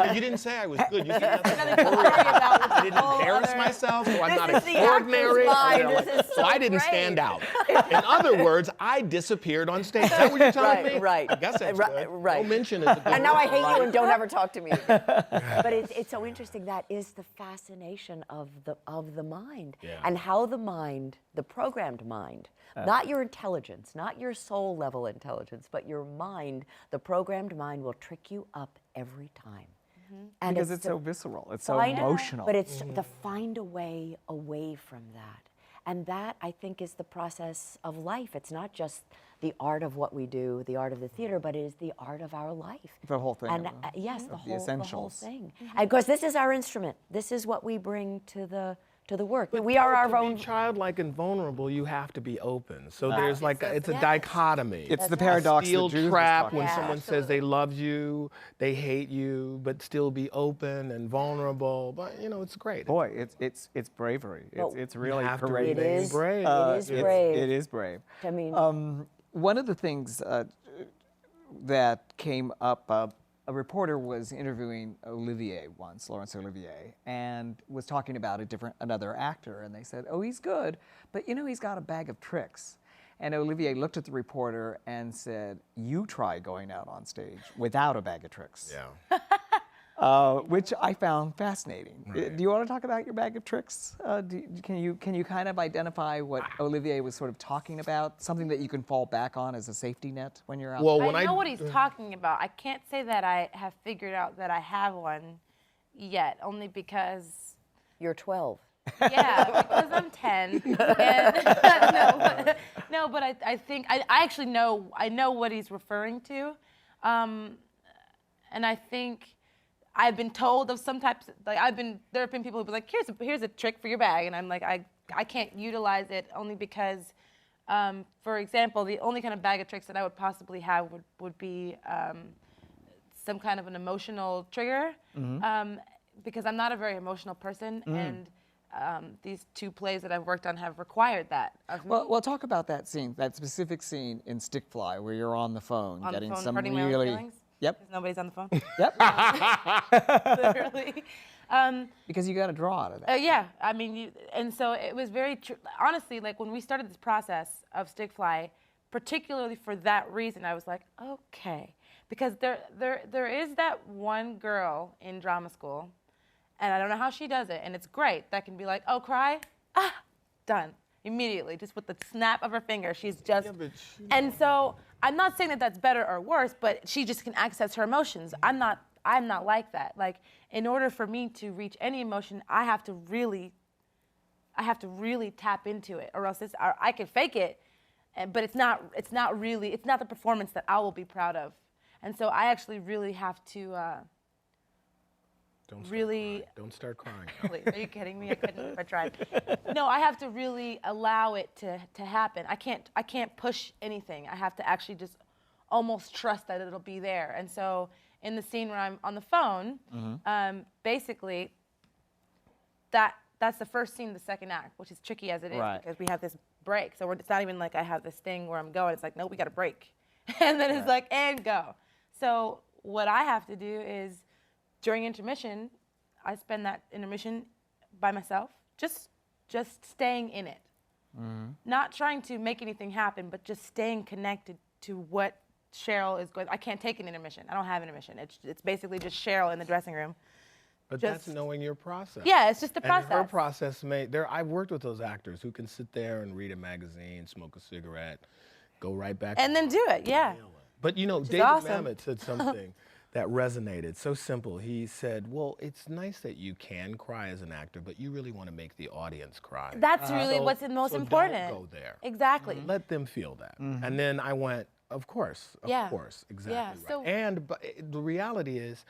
mean? You didn't say I was good. You said nothing to worry about. I didn't embarrass myself, so I'm not This is the actor's extraordinary. mind. Or This is so I so didn't great. stand out. In other words, I disappeared on stage. Is that what you're telling me? Right. I guess that's Right, good. right. No mention is a good And now word, I hate right? you and don't ever talk to me again. But it's so interesting. That is the fascination of the mind. Yeah. And how the mind, the programmed mind, not your intelligence, not your soul level intelligence, but your mind, the programmed mind will trick you up every time. And Because it's the so visceral. It's so find- emotional. But it's the find a way away from that. And that, I think, is the process of life. It's not just the art of what we do, the art of the theater, but it is the art of our life. The whole thing And of the- yes, of the the whole essentials. thing. And because this is our instrument. This is what we bring to the work. We are our to own. be childlike and vulnerable, you have to be open. So there's like, Yes. it's a Yes. dichotomy. It's the That's right. paradox Steel that Judith was trap talking when Yeah, about. someone says they love you, they hate you, but still be open and vulnerable. But you know, it's great. Boy, it's bravery. Well, It's You really have to courageous. It remain is brave. It is It's- brave. It is brave. I mean, One of the things that came up, a reporter was interviewing Olivier once, Laurence Olivier, and was talking about another actor, and they said, "Oh, he's good, but you know, he's got a bag of tricks." And Olivier looked at the reporter and said, "You try going out on stage without a bag of tricks." Yeah. Which I found fascinating. Right. Do you want to talk about your bag of tricks? Can you kind of identify what Olivier was sort of talking about? Something that you can fall back on as a safety net when you're out Well, there? when I know what he's talking about. I can't say that I have figured out that I have one yet, only because, you're 12. yeah, because I'm 10. And, no, but I think, I actually know, I know what he's referring to. And I think I've been told of some types, there have been people who be like, here's a trick for your bag. And I'm like, I can't utilize it only because, for example, the only kind of bag of tricks that I would possibly have would be some kind of an emotional trigger, because I'm not a very emotional person, and these two plays that I've worked on have required that of me. Well, talk about that scene, that specific scene in Stickfly where you're on the phone On the getting phone, some hurting my own really. feelings? Yep. Because nobody's on the phone, Yep. literally. Because you got to draw out of that. Yeah, I mean, and so it was very honestly, like when we started this process of Stickfly, particularly for that reason, I was like, okay, because there is that one girl in drama school, and I don't know how she does it, and it's great. That can be like, oh, cry, done immediately, just with the snap of her finger. She's just, and so I'm not saying that that's better or worse, but she just can access her emotions. I'm not like that. Like, in order for me to reach any emotion, I have to really tap into it, or else I can fake it, but it's not the performance that I will be proud of. And so I actually really have to Don't start crying. Please, are you kidding me? I couldn't if I tried. No, I have to really allow it to happen. I can't push anything. I have to actually just almost trust that it'll be there. And so in the scene where I'm on the phone, basically that's the first scene of the second act, which is tricky as it is, Right. because we have this break. So it's not even like I have this thing where I'm going. It's like, no, we got to break. And then it's like, and go. So what I have to do is, during intermission, I spend that intermission by myself, just staying in it. Not trying to make anything happen, but just staying connected to what Cheryl is going. I can't take an intermission. I don't have an intermission. It's basically just Cheryl in the dressing room. But Just- that's knowing your process. Yeah, it's just the process. And her process I've worked with those actors who can sit there and read a magazine, smoke a cigarette, go right back. And then do it, yeah. But you know, is David awesome. Mamet said something that resonated. So simple. He said, well, it's nice that you can cry as an actor, but you really want to make the audience cry. That's really So- what's the most so important. Don't go there. Exactly. Let them feel that. And then I went, of course, Yeah. exactly Yeah, right. so- But the reality is,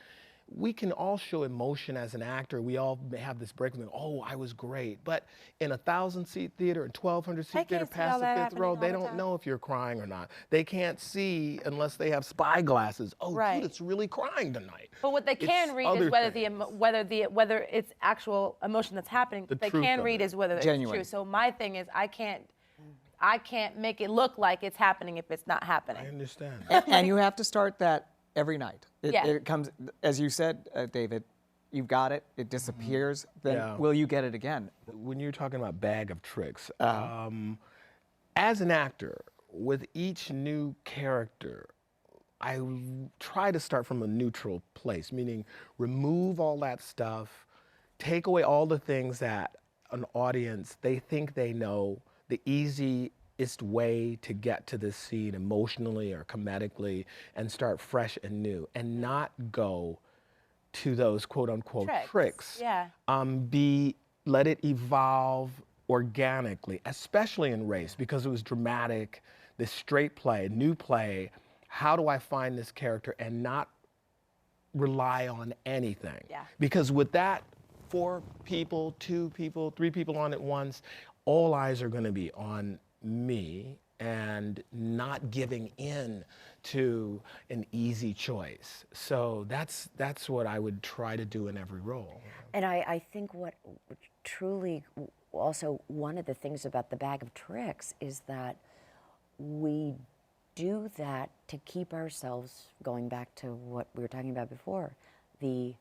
we can all show emotion as an actor. We all have this breakthrough, oh, I was great. But in a 1,000-seat theater, and 1,200-seat They theater can't see all past the that fifth happening row, all they the don't time. know if you're crying or not. They can't see unless they have spy glasses. Oh, Right. Judith's really crying tonight. But what they can It's read other is whether things. whether it's actual emotion that's happening. The They truth can of read it. is whether Genuine. it's true. So my thing is, I can't make it look like it's happening if it's not I happening. understand. And you have to start that every night. Yeah. It comes, as you said, David, you've got it, it disappears, then Yeah. will you get it again? When you're talking about bag of tricks, as an actor, with each new character, I try to start from a neutral place, meaning remove all that stuff, take away all the things that an audience, they think they know, the easiest way to get to this scene emotionally or comedically, and start fresh and new, and not go to those quote unquote tricks. Yeah. Let it evolve organically, especially in Race, because it was dramatic, this straight play, new play. How do I find this character and not rely on anything? Yeah. Because with that, 4 people, 2 people, 3 people on at once, all eyes are going to be on me and not giving in to an easy choice. So that's what I would try to do in every role. And I think what truly also one of the things about the bag of tricks is that we do that to keep ourselves, going back to what we were talking about before, the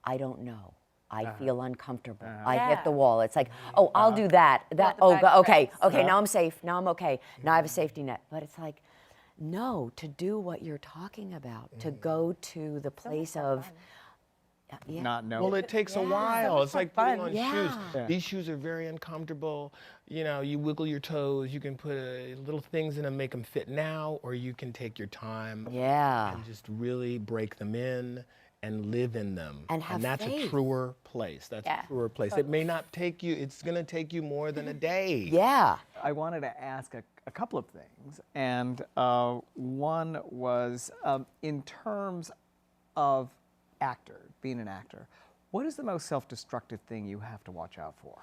I don't know. I feel uncomfortable. I hit the wall. It's like, oh, I'll do that. Okay, now I'm safe. Now I'm okay. Now I have a safety net. But it's like, no, to do what you're talking about, to go to the place of, Not knowing. Well, it takes a while. It's like putting on shoes. Yeah. These shoes are very uncomfortable. You know, you wiggle your toes. You can put little things in them, make them fit now, or you can take your time and just really break them in and live in them. And have that's faith. a truer place. That's a truer place. It may not take you, it's going to take you more than a day. Yeah. I wanted to ask a couple of things, and one was in terms of being an actor, what is the most self-destructive thing you have to watch out for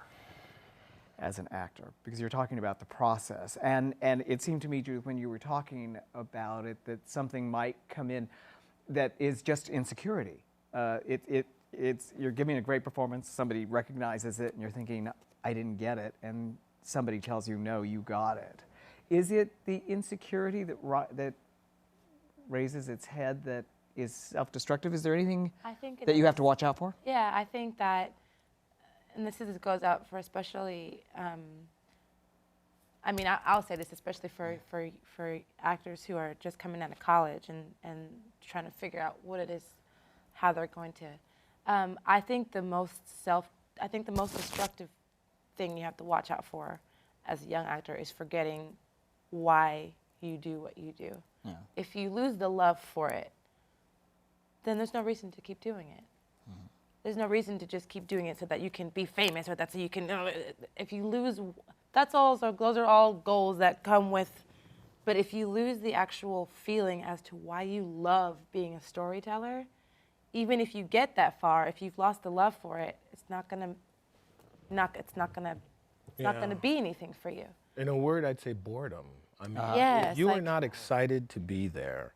as an actor? Because you're talking about the process, and it seemed to me, Judith, when you were talking about it, that something might come in that is just insecurity. You're giving a great performance, somebody recognizes it, and you're thinking, I didn't get it, and somebody tells you, no, you got it. Is it the insecurity that raises its head that is self-destructive? Is there anything that you have to watch out for? Yeah, I think that, and this goes out for especially, I mean, I'll say this especially for actors who are just coming out of college and trying to figure out what it is, how they're going to. I think the most destructive thing you have to watch out for as a young actor is forgetting why you do what you do. Yeah. If you lose the love for it, then there's no reason to keep doing it. Mm-hmm. There's no reason to just keep doing it so that you can be famous or that so you can, if you lose, those are all goals that come with, but if you lose the actual feeling as to why you love being a storyteller, even if you get that far, if you've lost the love for it, it's not gonna be anything for you. In a word, I'd say boredom. I mean, yes, if you are not excited to be there,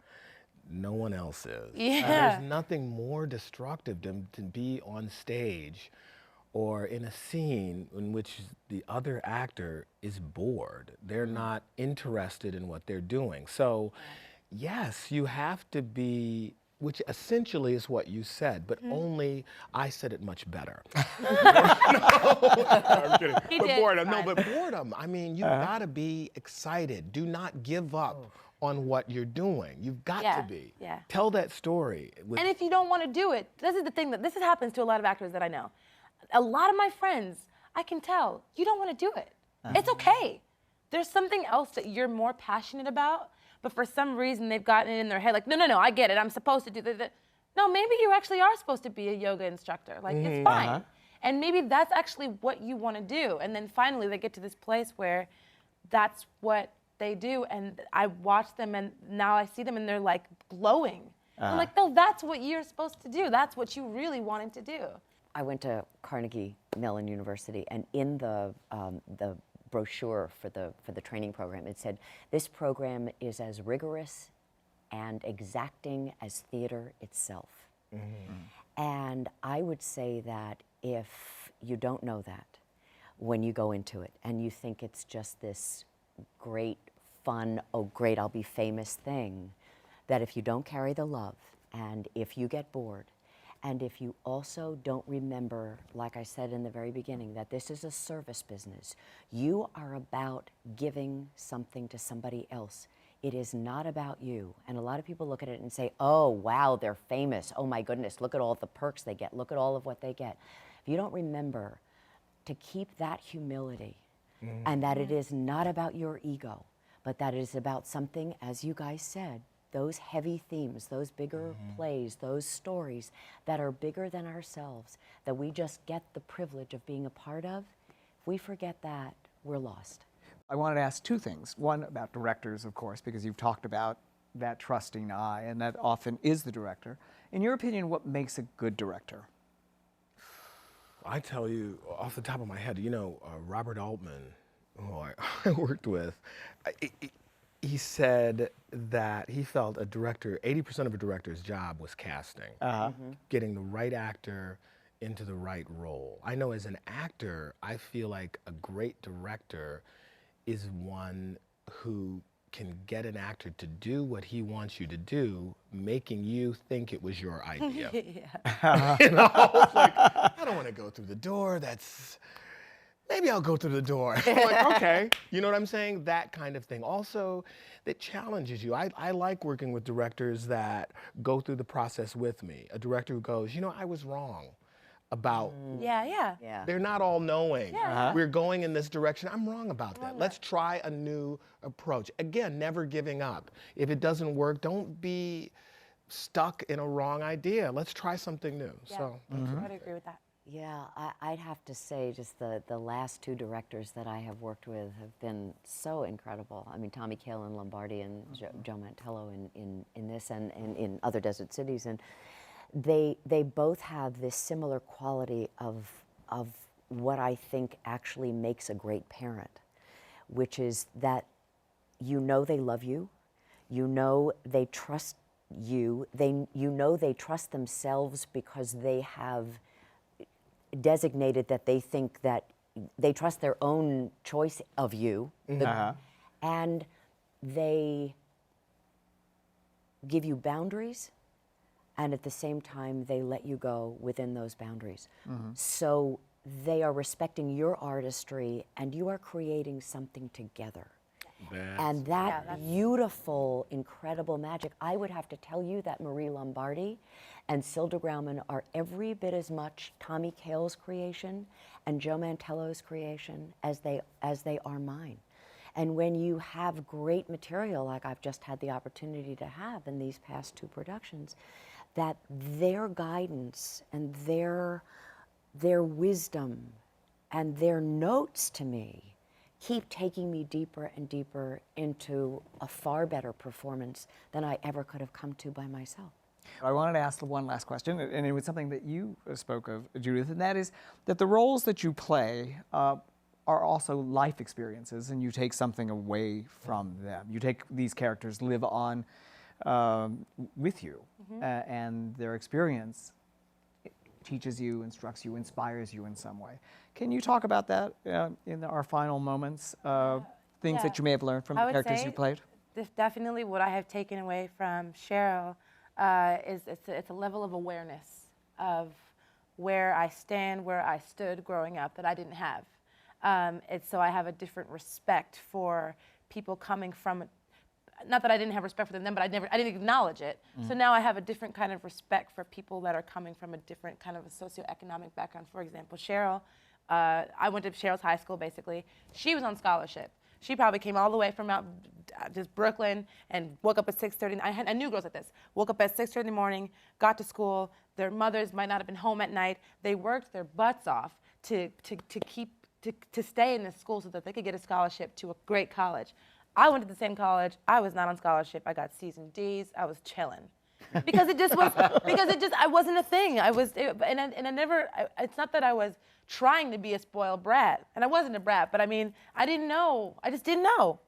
no one else is. Yeah. There's nothing more destructive than to be on stage or in a scene in which the other actor is bored. They're not interested in what they're doing. So, yes, you have to be, which essentially is what you said, but only I said it much better. No, I'm kidding. He but did. boredom, no, but boredom. I mean, you've got to be excited. Do not give up on what you're doing. You've got to be. Yeah. Tell that story. And if you don't want to do it, this is the thing this happens to a lot of actors that I know. A lot of my friends, I can tell, you don't want to do it. It's okay. There's something else that you're more passionate about, but for some reason they've gotten it in their head, like, no, I get it, I'm supposed to do that. No, maybe you actually are supposed to be a yoga instructor. Like, it's fine. And maybe that's actually what you want to do. And then finally they get to this place where that's what they do, and I watch them, and now I see them, and they're like glowing. I'm like, no, that's what you're supposed to do. That's what you really wanted to do. I went to Carnegie Mellon University, and in the brochure for the training program, it said, this program is as rigorous and exacting as theater itself. Mm-hmm. And I would say that if you don't know that when you go into it, and you think it's just this great, fun, oh great, I'll be famous thing, that if you don't carry the love, and if you get bored, And if you also don't remember, like I said in the very beginning, that this is a service business, you are about giving something to somebody else. It is not about you. And a lot of people look at it and say, oh, wow, they're famous. Oh my goodness, look at all the perks they get. Look at all of what they get. If you don't remember to keep that humility and that it is not about your ego, but that it is about something, as you guys said, those heavy themes, those bigger plays, those stories that are bigger than ourselves, that we just get the privilege of being a part of. If we forget that, we're lost. I wanted to ask two things. One about directors, of course, because you've talked about that trusting eye, and that often is the director. In your opinion, what makes a good director? I tell you, off the top of my head, you know, Robert Altman, who I worked with, he said that he felt a director, 80% of a director's job was casting, getting the right actor into the right role. I know as an actor, I feel like a great director is one who can get an actor to do what he wants you to do, making you think it was your idea. You know, it's like, I don't want to go through the door. Maybe I'll go through the door. I'm like, okay. You know what I'm saying? That kind of thing. Also, that challenges you. I like working with directors that go through the process with me. A director who goes, you know, I was wrong about. Yeah. They're not all knowing. Yeah. We're going in this direction. I'm wrong about that. Let's try a new approach. Again, never giving up. If it doesn't work, don't be stuck in a wrong idea. Let's try something new. Yeah. So I'd agree with that. Yeah, I'd have to say just the last two directors that I have worked with have been so incredible. I mean, Tommy Kail in Lombardi and Joe Mantello in this and in Other Desert Cities. And they both have this similar quality of what I think actually makes a great parent, which is that you know they love you, you know they trust you, you know they trust themselves because they have designated that they think that they trust their own choice of you, and they give you boundaries, and at the same time they let you go within those boundaries. So they are respecting your artistry and you are creating something together. And that beautiful, incredible magic, I would have to tell you that Marie Lombardi and Silda Grauman are every bit as much Tommy Kail's creation and Joe Mantello's creation as they are mine. And when you have great material, like I've just had the opportunity to have in these past two productions, that their guidance and their wisdom and their notes to me keep taking me deeper and deeper into a far better performance than I ever could have come to by myself. I wanted to ask one last question, and it was something that you spoke of, Judith, and that is that the roles that you play are also life experiences, and you take something away from them. You take these characters live on with you, and their experience teaches you, instructs you, inspires you in some way. Can you talk about that in our final moments? Things that you may have learned from the characters you played? Definitely what I have taken away from Cheryl is it's a level of awareness of where I stand, where I stood growing up that I didn't have. So I have a different respect for people coming from, not that I didn't have respect for them, but I didn't acknowledge it. So now I have a different kind of respect for people that are coming from a different kind of a socioeconomic background. For example, Cheryl, I went to Cheryl's high school basically. She was on scholarship. She probably came all the way from out just Brooklyn and woke up at 6:30. I knew girls like this. Woke up at 6:30 in the morning, got to school. Their mothers might not have been home at night. They worked their butts off to stay in this school so that they could get a scholarship to a great college. I went to the same college. I was not on scholarship. I got C's and D's. I was chilling. Because I wasn't a thing. It's not that I was trying to be a spoiled brat, and I wasn't a brat, but I mean, I didn't know. I just didn't know.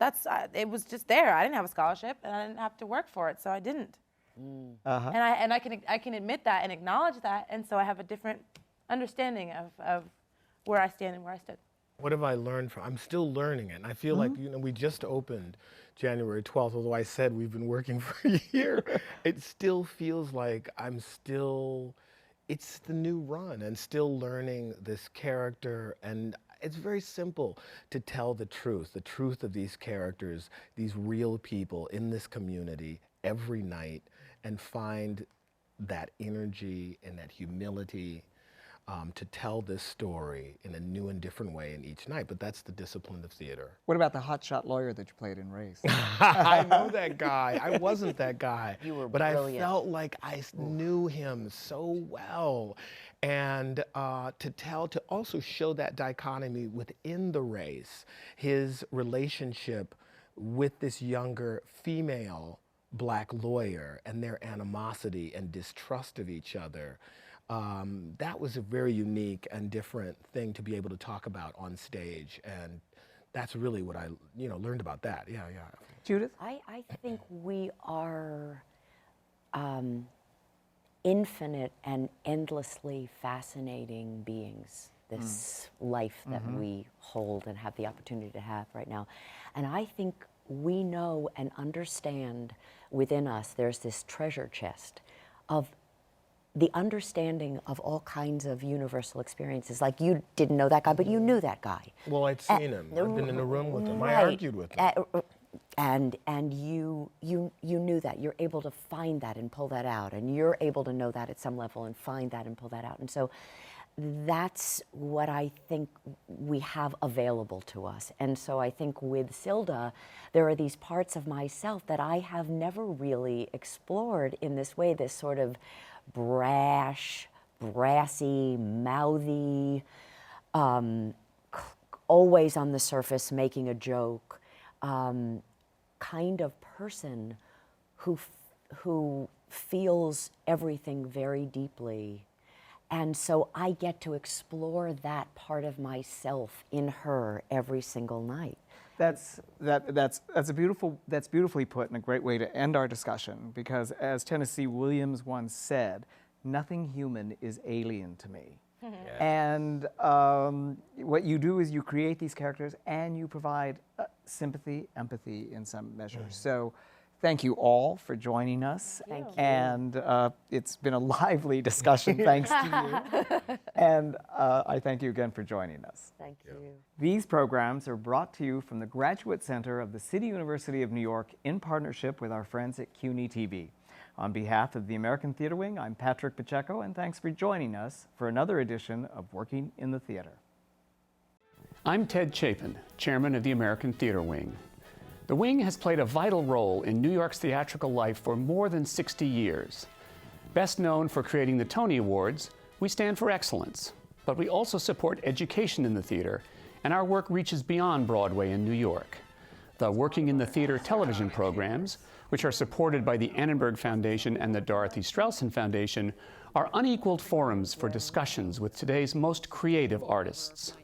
It was just there. I didn't have a scholarship, and I didn't have to work for it, so I didn't. And I can admit that and acknowledge that, and so I have a different understanding of where I stand and where I stood. what have I learned from? I'm still learning it. And I feel like, we just opened January 12th, although I said we've been working for a year. It still feels like I'm still it's the new run and still learning this character. And it's very simple to tell the truth of these characters, these real people in this community every night, and find that energy and that humility to tell this story in a new and different way in each night. But that's the discipline of theater. What about the hotshot lawyer that you played in Race? I know that guy. I wasn't that guy. You were but brilliant. I felt like I knew him so well. And to also show that dichotomy within the race, his relationship with this younger female Black lawyer and their animosity and distrust of each other. That was a very unique and different thing to be able to talk about on stage, and that's really what I learned about that. Yeah. Judith? I think we are infinite and endlessly fascinating beings, this life that we hold and have the opportunity to have right now. And I think we know and understand within us, there's this treasure chest of the understanding of all kinds of universal experiences. Like, you didn't know that guy, but you knew that guy. Well, I'd seen him. I'd been in the room with him. I Right. argued with him. And you knew that. You're able to find that and pull that out, and you're able to know that at some level and find that and pull that out. And so that's what I think we have available to us. And so I think with Silda, there are these parts of myself that I have never really explored in this way, this sort of brash, brassy, mouthy, always on the surface making a joke, kind of person who feels everything very deeply. And so I get to explore that part of myself in her every single night. That's beautifully put, and a great way to end our discussion, because as Tennessee Williams once said, nothing human is alien to me. And what you do is you create these characters and you provide sympathy, empathy in some measure. So thank you all for joining us. Thank you. And it's been a lively discussion, thanks to you. And I thank you again for joining us. Thank you. These programs are brought to you from the Graduate Center of the City University of New York in partnership with our friends at CUNY TV. On behalf of the American Theater Wing, I'm Patrick Pacheco, and thanks for joining us for another edition of Working in the Theater. I'm Ted Chapin, chairman of the American Theater Wing. The Wing has played a vital role in New York's theatrical life for more than 60 years. Best known for creating the Tony Awards, we stand for excellence, but we also support education in the theater, and our work reaches beyond Broadway in New York. The Working in the Theater television programs, which are supported by the Annenberg Foundation and the Dorothy Strelsin Foundation, are unequaled forums for discussions with today's most creative artists.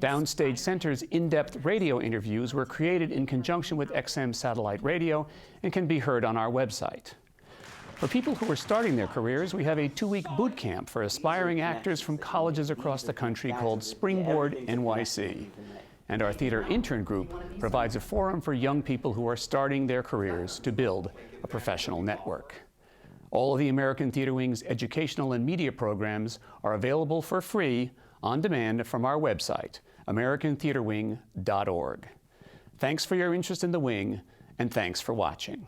Downstage Center's in-depth radio interviews were created in conjunction with XM Satellite Radio and can be heard on our website. For people who are starting their careers, we have a 2-week boot camp for aspiring actors from colleges across the country called Springboard NYC. And our theater intern group provides a forum for young people who are starting their careers to build a professional network. All of the American Theater Wing's educational and media programs are available for free on demand from our website, americantheaterwing.org. Thanks for your interest in the Wing, and thanks for watching.